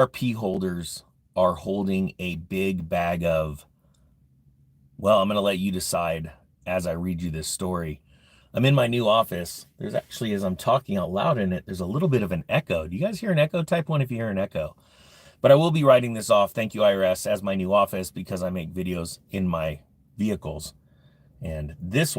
XRP holders are holding a big bag of, well, I'm going to let you decide as I read you this story. I'm in my new office. There's actually, as I'm talking out loud in it, there's a little bit of an echo. Do you guys hear an echo? Type 1 if you hear an echo. But I will be writing this off, thank you IRS, as my new office because I make videos in my vehicles. And this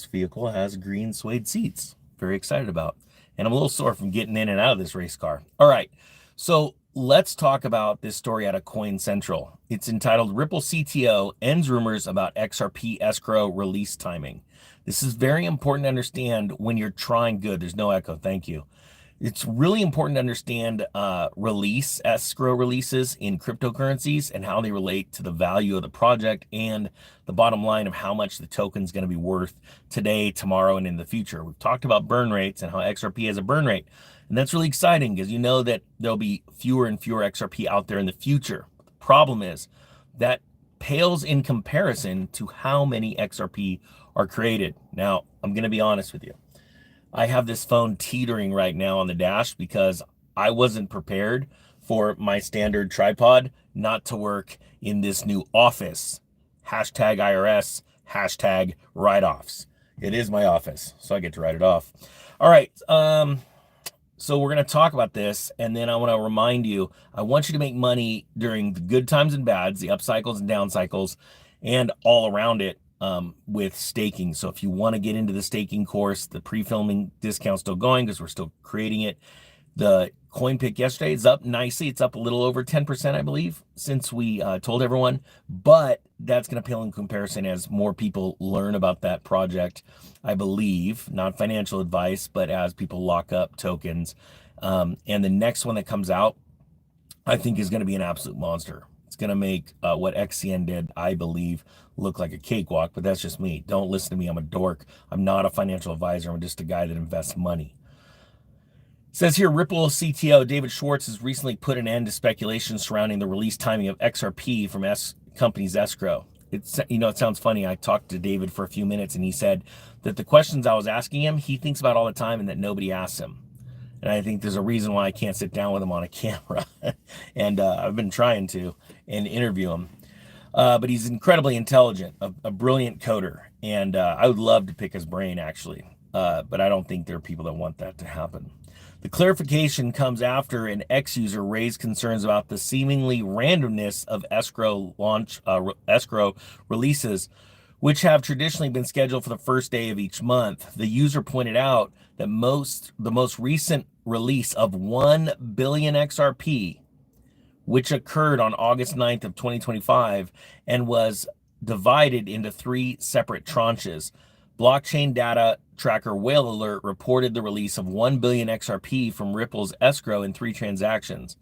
vehicle has green suede seats. Very excited about. And I'm a little sore from getting in and out of this race car. All right, so let's talk about this story out of Coin Central. It's entitled Ripple CTO Ends Rumors About XRP Escrow Release Timing. This is very important to understand when you're trying good. There's no echo, thank you. It's really important to understand escrow releases in cryptocurrencies and how they relate to the value of the project and the bottom line of how much the token is going to be worth today, tomorrow, and in the future. We've talked about burn rates and how XRP has a burn rate. And that's really exciting because you know that there'll be fewer and fewer XRP out there in the future. The problem is that pales in comparison to how many XRP are created. Now, I'm going to be honest with you. I have this phone teetering right now on the dash because I wasn't prepared for my standard tripod not to work in this new office. Hashtag IRS, hashtag write-offs. It is my office, so I get to write it off. All right, so we're going to talk about this, and then I want to remind you, I want you to make money during the good times and bads, the up cycles and down cycles, and all around it. With staking. So if you want to get into the staking course, the pre-filming discount's still going because we're still creating it. The coin pick yesterday is up nicely. It's up a little over 10%, I believe, since we told everyone, but that's going to pale in comparison as more people learn about that project, I believe, not financial advice, but as people lock up tokens. And the next one that comes out, I think is going to be an absolute monster. It's going to make what XCN did, I believe, look like a cakewalk, but that's just me. Don't listen to me. I'm a dork. I'm not a financial advisor. I'm just a guy that invests money. It says here, Ripple CTO David Schwartz has recently put an end to speculation surrounding the release timing of XRP from company's Escrow. It sounds funny. I talked to David for a few minutes, and he said that the questions I was asking him, he thinks about all the time and that nobody asks him. And I think there's a reason why I can't sit down with him on a camera. And I've been trying to and interview him. But he's incredibly intelligent, a brilliant coder. And I would love to pick his brain, actually. But I don't think there are people that want that to happen. The clarification comes after an ex-user raised concerns about the seemingly randomness of escrow releases, which have traditionally been scheduled for the first day of each month. The user pointed out that the most recent release of 1 billion XRP, which occurred on August 9th of 2025 and was divided into 3 separate tranches. Blockchain data tracker Whale Alert reported the release of 1 billion XRP from Ripple's Escrow in 3 transactions.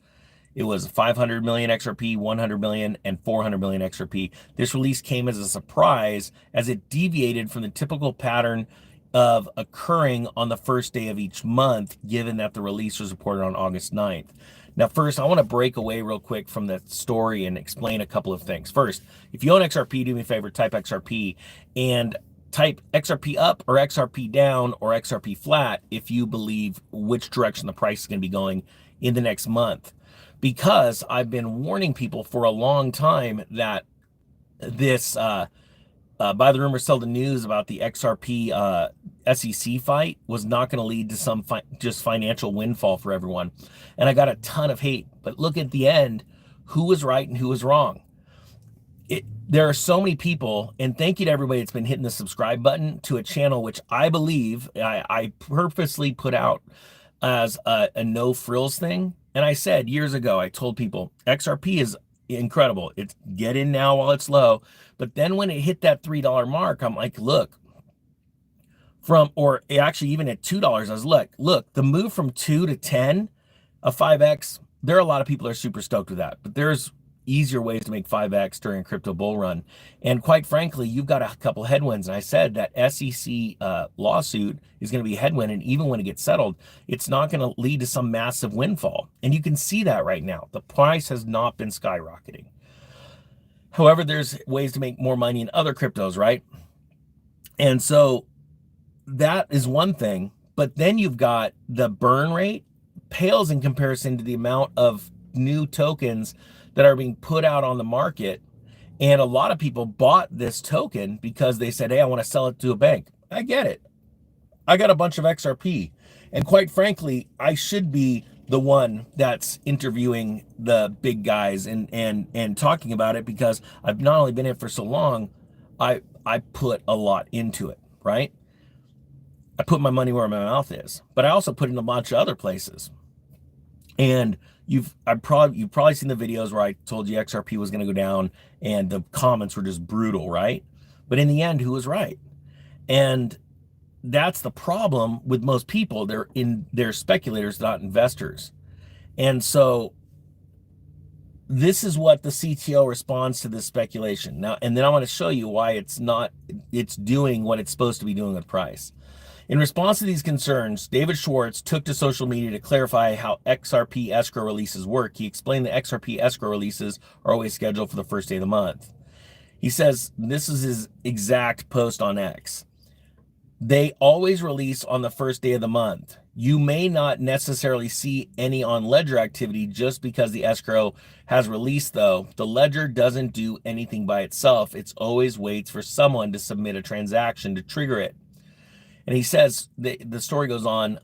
It was 500 million XRP, 100 million, and 400 million XRP. This release came as a surprise as it deviated from the typical pattern of occurring on the first day of each month, given that the release was reported on August 9th. Now, first, I want to break away real quick from the story and explain a couple of things. First, if you own XRP, do me a favor, type XRP and type XRP up or XRP down or XRP flat if you believe which direction the price is going to be going in the next month. Because I've been warning people for a long time that this buy the rumor, sell the news about the XRP SEC fight was not going to lead to some just financial windfall for everyone. And I got a ton of hate. But look at the end, who was right and who was wrong. There are so many people, and thank you to everybody that's been hitting the subscribe button to a channel which I believe I purposely put out as a no frills thing. And I said years ago, I told people XRP is incredible. It's get in now while it's low. But then when it hit that $3 mark, I'm like, look, or actually even at $2, I was look, the move from 2 to 10, a 5X, there are a lot of people that are super stoked with that. But there's easier ways to make 5X during a crypto bull run. And quite frankly, you've got a couple headwinds. And I said that SEC lawsuit is going to be a headwind. And even when it gets settled, it's not going to lead to some massive windfall. And you can see that right now. The price has not been skyrocketing. However, there's ways to make more money in other cryptos, right? And so that is one thing. But then you've got the burn rate pales in comparison to the amount of new tokens that are being put out on the market. And a lot of people bought this token because they said, hey, I want to sell it to a bank. I get it. I got a bunch of XRP. And quite frankly, I should be the one that's interviewing the big guys and talking about it, because I've not only been in it for so long, I put a lot into it, right? I put my money where my mouth is, but I also put it in a bunch of other places. And you've probably seen the videos where I told you XRP was going to go down, and the comments were just brutal, right? But in the end, who was right? And that's the problem with most people. They're speculators, not investors. And so this is what the CTO responds to this speculation. Now, and then I want to show you why it's doing what it's supposed to be doing with price. In response to these concerns, David Schwartz took to social media to clarify how XRP escrow releases work. He explained that XRP escrow releases are always scheduled for the first day of the month. He says, this is his exact post on X. They always release on the first day of the month. You may not necessarily see any on ledger activity just because the escrow has released, though. The ledger doesn't do anything by itself. It always waits for someone to submit a transaction to trigger it. And he says, the story goes on,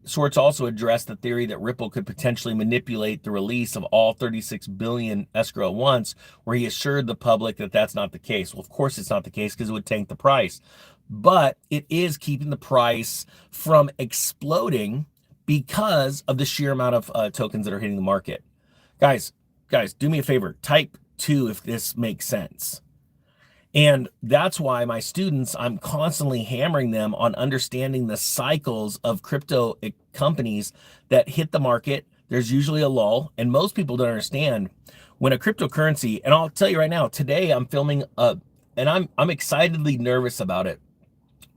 Schwartz also addressed the theory that Ripple could potentially manipulate the release of all 36 billion escrow at once, where he assured the public that that's not the case. Well, of course it's not the case, because it would tank the price. But it is keeping the price from exploding because of the sheer amount of tokens that are hitting the market. Guys, do me a favor. Type 2 if this makes sense. And that's why my students, I'm constantly hammering them on understanding the cycles of crypto companies that hit the market. There's usually a lull, and most people don't understand when a cryptocurrency, and I'll tell you right now, today I'm filming and I'm excitedly nervous about it.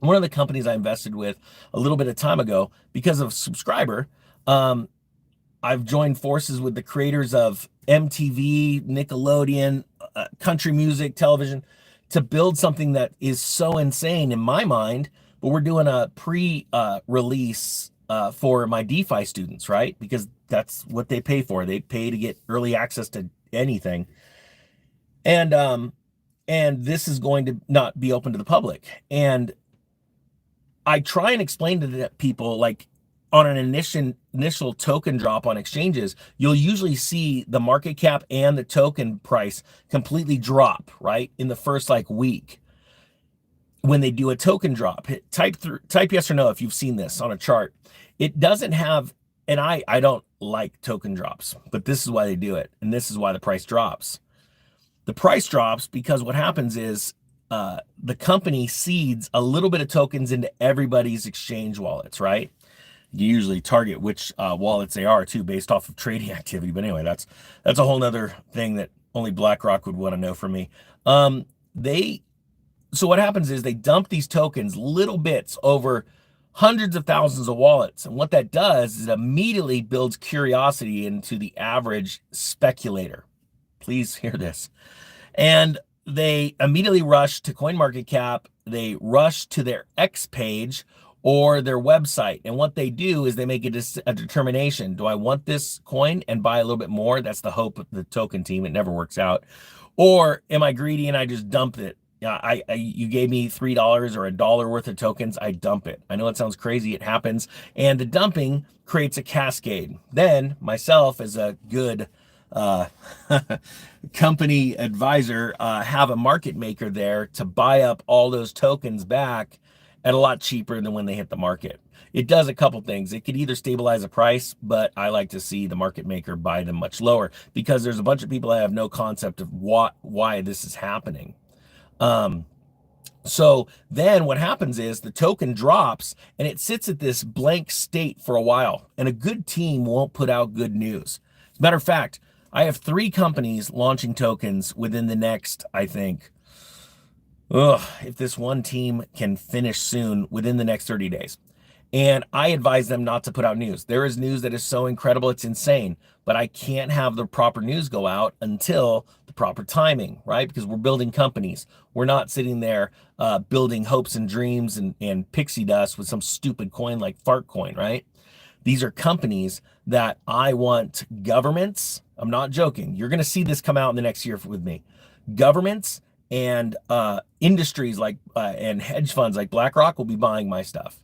One of the companies I invested with a little bit of time ago, because of subscriber, I've joined forces with the creators of MTV, Nickelodeon, country music, television, to build something that is so insane in my mind. But we're doing a pre-release for my DeFi students, right? Because that's what they pay for. They pay to get early access to anything. And this is going to not be open to the public. And I try and explain to the people, like, on an initial token drop on exchanges, you'll usually see the market cap and the token price completely drop, right, in the first week when they do a token drop. Type yes or no if you've seen this on a chart. It doesn't have, and I don't like token drops, but this is why they do it, and this is why the price drops. The price drops because what happens is the company seeds a little bit of tokens into everybody's exchange wallets, right? You usually target which wallets they are too, based off of trading activity. But anyway, that's a whole nother thing that only BlackRock would want to know from me. So what happens is they dump these tokens, little bits, over hundreds of thousands of wallets. And what that does is it immediately builds curiosity into the average speculator. Please hear this. And they immediately rush to CoinMarketCap. They rush to their X page or their website. And what they do is they make a determination. Do I want this coin and buy a little bit more? That's the hope of the token team. It never works out. Or am I greedy and I just dump it? You gave me $3 or $1 worth of tokens, I dump it. I know it sounds crazy, it happens. And the dumping creates a cascade. Then myself, as a good company advisor, have a market maker there to buy up all those tokens back at a lot cheaper than when they hit the market. It does a couple things. It could either stabilize the price, but I like to see the market maker buy them much lower, because there's a bunch of people that have no concept of why this is happening. So then what happens is the token drops and it sits at this blank state for a while, and a good team won't put out good news. As a matter of fact, I have 3 companies launching tokens within the next, I think, if this one team can finish soon, within the next 30 days. And I advise them not to put out news. There is news that is so incredible, it's insane, but I can't have the proper news go out until the proper timing, right? Because we're building companies. We're not sitting there building hopes and dreams and pixie dust with some stupid coin like Fart Coin, right? These are companies that I want governments. I'm not joking. You're going to see this come out in the next year with me. Governments and industries like and hedge funds like BlackRock will be buying my stuff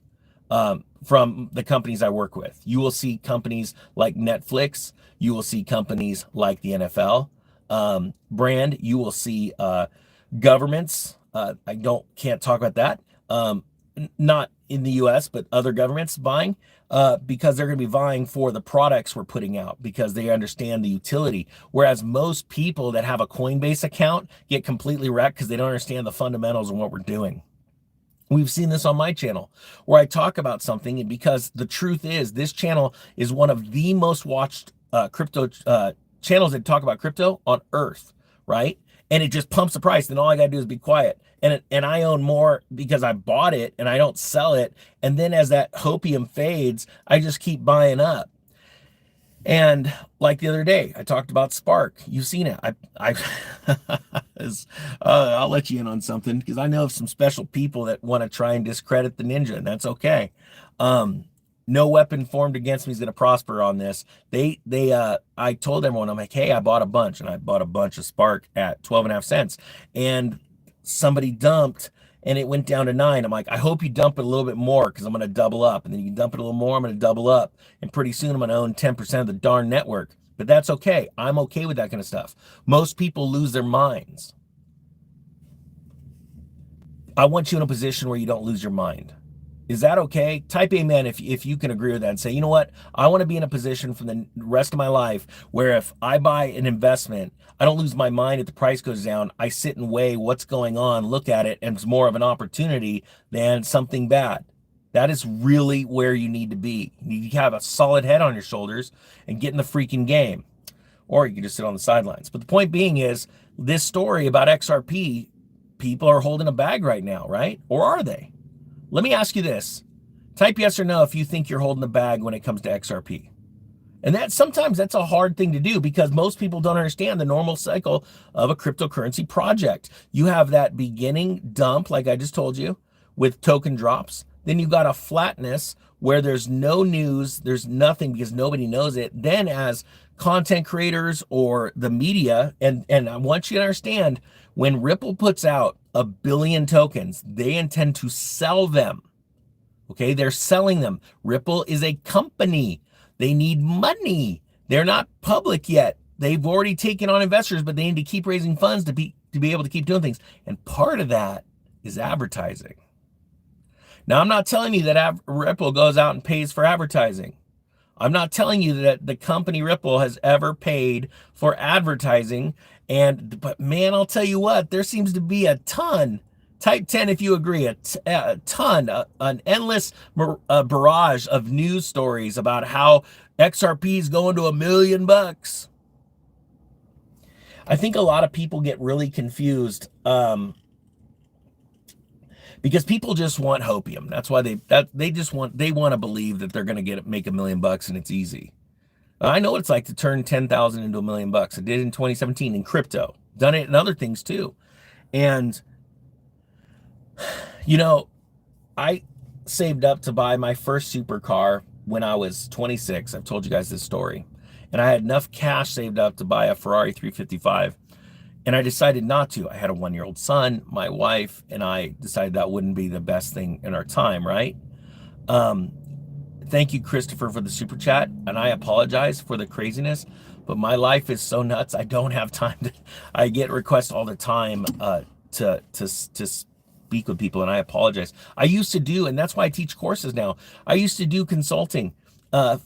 from the companies I work with. You will see companies like Netflix. You will see companies like the NFL brand. You will see governments. Can't talk about that. Not in the US, but other governments buying because they're going to be vying for the products we're putting out because they understand the utility. Whereas most people that have a Coinbase account get completely wrecked because they don't understand the fundamentals of what we're doing. We've seen this on my channel where I talk about something, and because the truth is this channel is one of the most watched crypto channels that talk about crypto on earth, right? And it just pumps the price. Then all I got to do is be quiet. And I own more because I bought it and I don't sell it. And then as that hopium fades, I just keep buying up. And like the other day, I talked about Spark. You've seen it. I'll let you in on something because I know of some special people that want to try and discredit the ninja, and that's okay. No weapon formed against me is going to prosper on this. I told everyone, I'm like, hey, I bought a bunch, and I bought a bunch of Spark at 12.5 cents, and somebody dumped, and it went down to 9. I'm like, I hope you dump it a little bit more because I'm going to double up, and then you dump it a little more, I'm going to double up, and pretty soon I'm going to own 10% of the darn network. But that's okay. I'm okay with that kind of stuff. Most people lose their minds. I want you in a position where you don't lose your mind. Is that okay? Type amen if you can agree with that and say, you know what? I want to be in a position for the rest of my life where if I buy an investment, I don't lose my mind if the price goes down. I sit and weigh what's going on, look at it, and it's more of an opportunity than something bad. That is really where you need to be. You need to have a solid head on your shoulders and get in the freaking game. Or you can just sit on the sidelines. But the point being is, this story about XRP, people are holding a bag right now, right? Or are they? Let me ask you this. Type yes or no if you think you're holding a bag when it comes to XRP. And sometimes that's a hard thing to do because most people don't understand the normal cycle of a cryptocurrency project. You have that beginning dump, like I just told you, with token drops. Then you got a flatness where there's no news, there's nothing because nobody knows it. Then as content creators or the media, and I want you to understand, when Ripple puts out 1 billion tokens, they intend to sell them. Okay, they're selling them. Ripple is a company. They need money. They're not public yet. They've already taken on investors, but they need to keep raising funds to be able to keep doing things. And part of that is advertising. Now, I'm not telling you that Ripple goes out and pays for advertising. I'm not telling you that the company Ripple has ever paid for advertising. But man, I'll tell you what, there seems to be a ton. Type 10 if you agree, a ton, an endless barrage of news stories about how XRP is going to $1 million. I think a lot of people get really confused because people just want hopium. That's why they want to believe that they're going to make $1 million and it's easy. I know what it's like to turn 10,000 into $1 million. I did it in 2017 in crypto. Done it in other things too. And you know, I saved up to buy my first supercar when I was 26. I've told you guys this story. And I had enough cash saved up to buy a Ferrari 355. And I decided not to. I had a 1-year-old son, my wife, and I decided that wouldn't be the best thing in our time, right? Thank you, Christopher, for the super chat. And I apologize for the craziness, but my life is so nuts. I don't have time to, I get requests all the time to speak with people, and I apologize. I used to do, and that's why I teach courses now. I used to do consulting,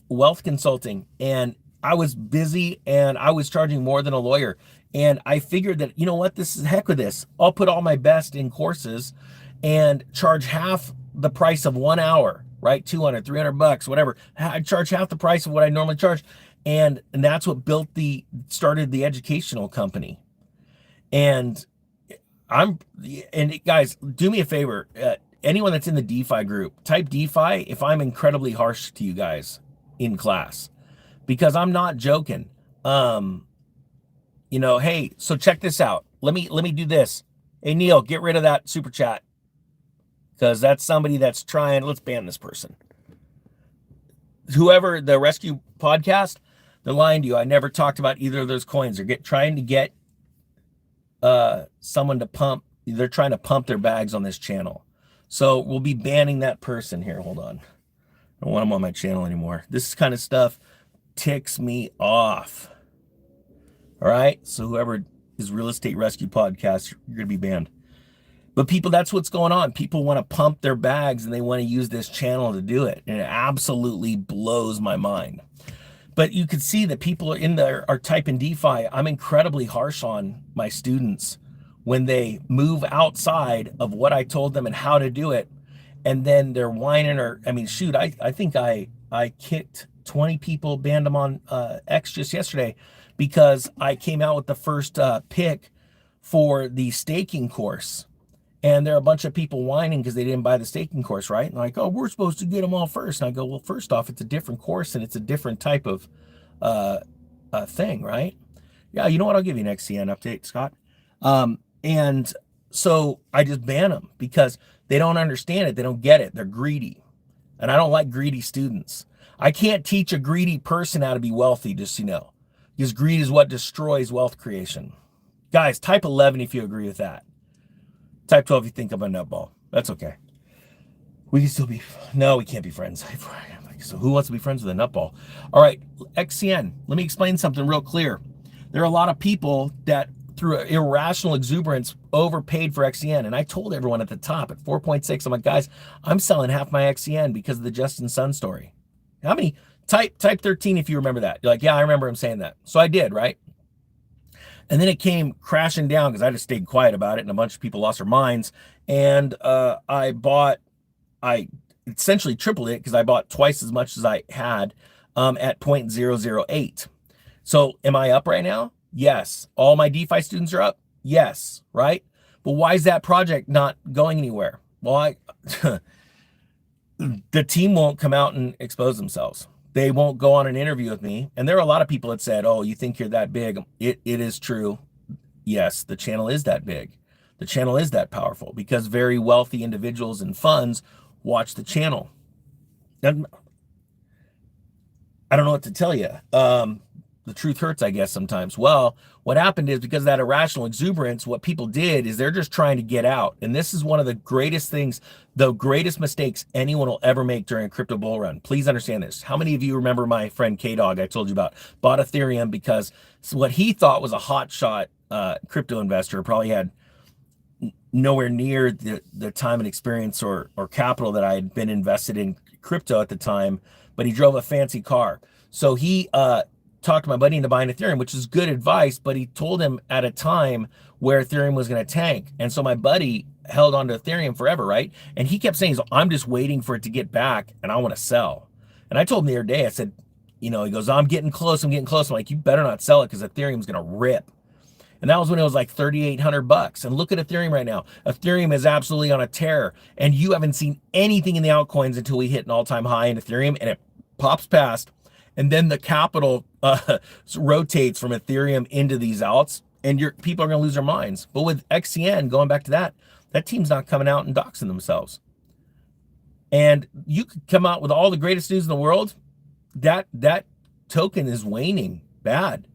wealth consulting, and I was busy and I was charging more than a lawyer. And I figured that, you know what, this is heck with this. I'll put all my best in courses and charge half the price of 1 hour, right? 200, 300 bucks, whatever. I charge half the price of what I normally charge. And that's what started the educational company. And guys, do me a favor. Anyone that's in the DeFi group, type DeFi if I'm incredibly harsh to you guys in class, because I'm not joking. You know, hey, so check this out. Let me do this. Hey, Neil, get rid of that super chat, because that's somebody that's trying. Let's ban this person. whoever the rescue podcast, they're lying to you. I never talked about either of those coins. They're trying to get someone to pump. They're trying to pump their bags on this channel. So we'll be banning that person here. Hold on. I don't want them on my channel anymore. This kind of stuff ticks me off. All right. So whoever is Real Estate Rescue Podcast, you're going to be banned. But people, that's what's going on. People want to pump their bags and they want to use this channel to do it. And it absolutely blows my mind. But you can see that people in there are typing DeFi. I'm incredibly harsh on my students when they move outside of what I told them and how to do it. And then they're whining or, I mean, shoot, I think I kicked 20 people, banned them on X just yesterday because I came out with the first pick for the staking course. And there are a bunch of people whining because they didn't buy the staking course, right? And like, oh, we're supposed to get them all first. And I go, well, first off, it's a different course and it's a different type of thing, right? Yeah, you know what? I'll give you an XCN update, Scott. And so I just ban them because they don't understand it. They don't get it. They're greedy. And I don't like greedy students. I can't teach a greedy person how to be wealthy, just so you know. Because greed is what destroys wealth creation. Guys, type 11 if you agree with that. Type 12 if you think I'm a nutball. That's okay. We can still be, no, we can't be friends. So who wants to be friends with a nutball? All right, XCN, let me explain something real clear. There are a lot of people that through irrational exuberance overpaid for XCN. And I told everyone at the top at 4.6, I'm like, guys, I'm selling half my XCN because of the Justin Sun story. How many? Type 13 if you remember that. You're like, yeah, I remember him saying that. So I did, right? And then it came crashing down because I just stayed quiet about it and a bunch of people lost their minds. And I essentially tripled it because I bought twice as much as I had at 0.008. So am I up right now? Yes. All my DeFi students are up? Yes, right? But why is that project not going anywhere? Well, the team won't come out and expose themselves. They won't go on an interview with me. And there are a lot of people that said, oh, you think you're that big. It is true. Yes, the channel is that big. The channel is that powerful because very wealthy individuals and funds watch the channel. And I don't know what to tell you. The truth hurts, I guess, sometimes. Well, what happened is because of that irrational exuberance, what people did is they're just trying to get out. And this is one of the greatest things, the greatest mistakes anyone will ever make during a crypto bull run. Please understand this. How many of you remember my friend K-Dog I told you about? Bought Ethereum because what he thought was a hotshot crypto investor probably had nowhere near the time and experience or capital that I had been invested in crypto at the time, but he drove a fancy car. So he talked my buddy into buying Ethereum, which is good advice, but he told him at a time where Ethereum was going to tank. And so my buddy held on to Ethereum forever, right? And he kept saying, I'm just waiting for it to get back and I want to sell. And I told him the other day, I said, you know, he goes, I'm getting close. I'm like, you better not sell it because Ethereum's going to rip. And that was when it was like $3,800. And look at Ethereum right now. Ethereum is absolutely on a tear. And you haven't seen anything in the altcoins until we hit an all-time high in Ethereum and it pops past. And then the capital rotates from Ethereum into these alts, and people are going to lose their minds. But with XCN, going back to that team's not coming out and doxing themselves. And you could come out with all the greatest news in the world. That token is waning bad,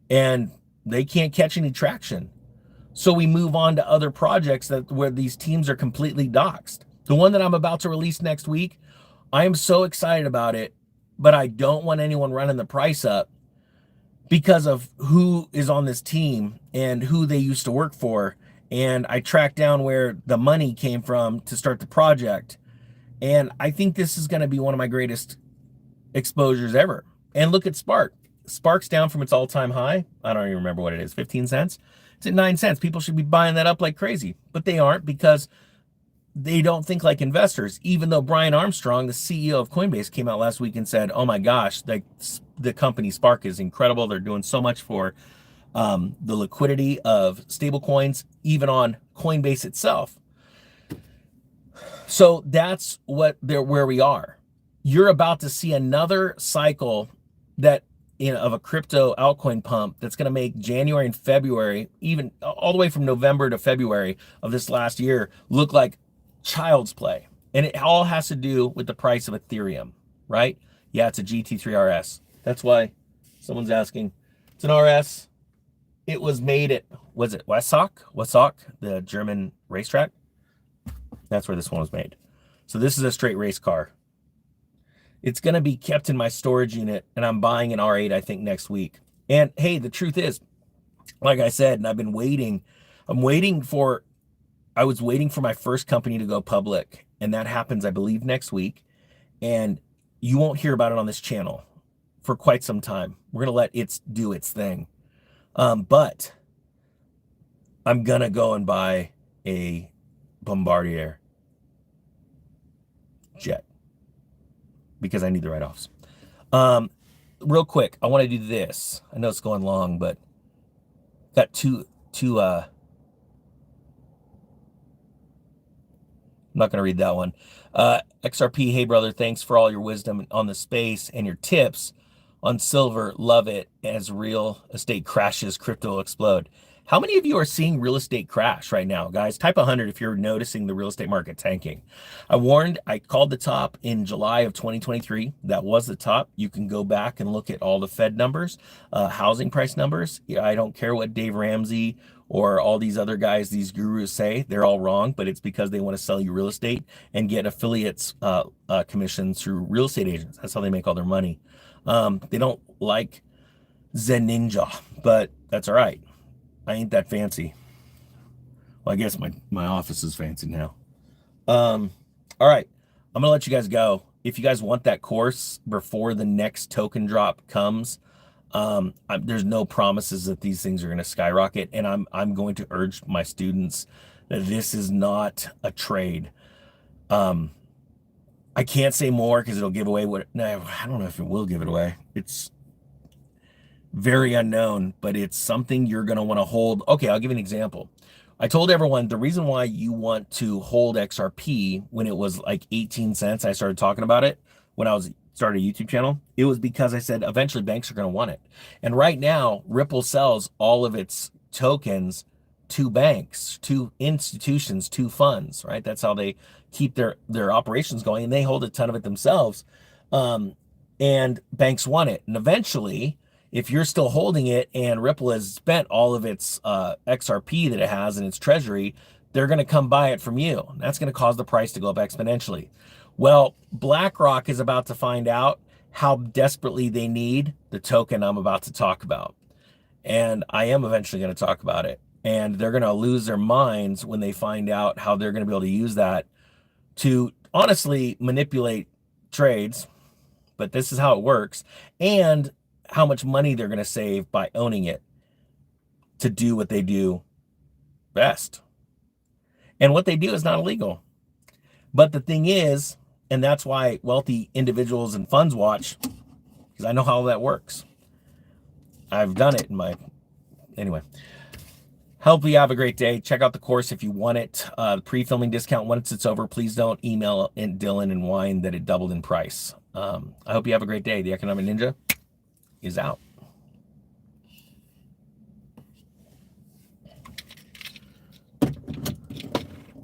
and they can't catch any traction. So we move on to other projects where these teams are completely doxed. The one that I'm about to release next week, I am so excited about it. But I don't want anyone running the price up because of who is on this team and who they used to work for. And I tracked down where the money came from to start the project. And I think this is going to be one of my greatest exposures ever. And look at Spark. Spark's down from its all-time high. I don't even remember what it is, 15 cents. It's at 9 cents. People should be buying that up like crazy, but they aren't because they don't think like investors, even though Brian Armstrong, the CEO of Coinbase, came out last week and said, oh my gosh, the company Spark is incredible. They're doing so much for the liquidity of stable coins, even on Coinbase itself. So that's where we are. You're about to see another cycle of a crypto altcoin pump that's going to make January and February, even all the way from November to February of this last year, look like child's play. And it all has to do with the price of Ethereum, right? Yeah, it's a GT3 RS. That's why someone's asking. It's an RS. It was made at, was it Westhock, the German racetrack? That's where this one was made. So this is a straight race car. It's going to be kept in my storage unit, and I'm buying an R8, I think, next week. And hey, the truth is, like I said, and I've been waiting, I was waiting for my first company to go public, and that happens, I believe, next week. And you won't hear about it on this channel for quite some time. We're going to let it do its thing. But I'm going to go and buy a Bombardier jet because I need the write-offs. Real quick, I want to do this. I know it's going long, but got two I'm not going to read that one. XRP, hey brother, thanks for all your wisdom on the space and your tips on silver. Love it. As real estate crashes, crypto will explode. How many of you are seeing real estate crash right now, guys? Type 100 if you're noticing the real estate market tanking. I called the top in July of 2023. That was the top. You can go back and look at all the Fed numbers, housing price numbers. I don't care what Dave Ramsey or all these other guys, these gurus say. They're all wrong, but it's because they want to sell you real estate and get affiliates commissions through real estate agents. That's how they make all their money. They don't like Zen Ninja, but that's all right. I ain't that fancy. Well, I guess my office is fancy now. All right. I'm going to let you guys go. If you guys want that course before the next token drop comes, there's no promises that these things are going to skyrocket. And I'm going to urge my students that this is not a trade. I can't say more because it'll give away what, no, I don't know if it will give it away. It's very unknown, but it's something you're going to want to hold. Okay, I'll give you an example. I told everyone the reason why you want to hold XRP when it was like 18 cents, I started talking about it when I started a YouTube channel. It was because I said eventually banks are going to want it. And right now, Ripple sells all of its tokens to banks, to institutions, to funds, right? That's how they keep their operations going, and they hold a ton of it themselves. And banks want it. And eventually, if you're still holding it and Ripple has spent all of its XRP that it has in its treasury, they're going to come buy it from you. That's going to cause the price to go up exponentially. Well, BlackRock is about to find out how desperately they need the token I'm about to talk about. And I am eventually going to talk about it. And they're going to lose their minds when they find out how they're going to be able to use that to honestly manipulate trades. But this is how it works. And how much money they're going to save by owning it to do what they do best. And what they do is not illegal. But the thing is, and that's why wealthy individuals and funds watch, because I know how that works. I've done it in my, anyway. Hope you have a great day. Check out the course if you want it. The pre-filming discount, once it's over, please don't email Dylan and whine that it doubled in price. I hope you have a great day. The Economic Ninja is out.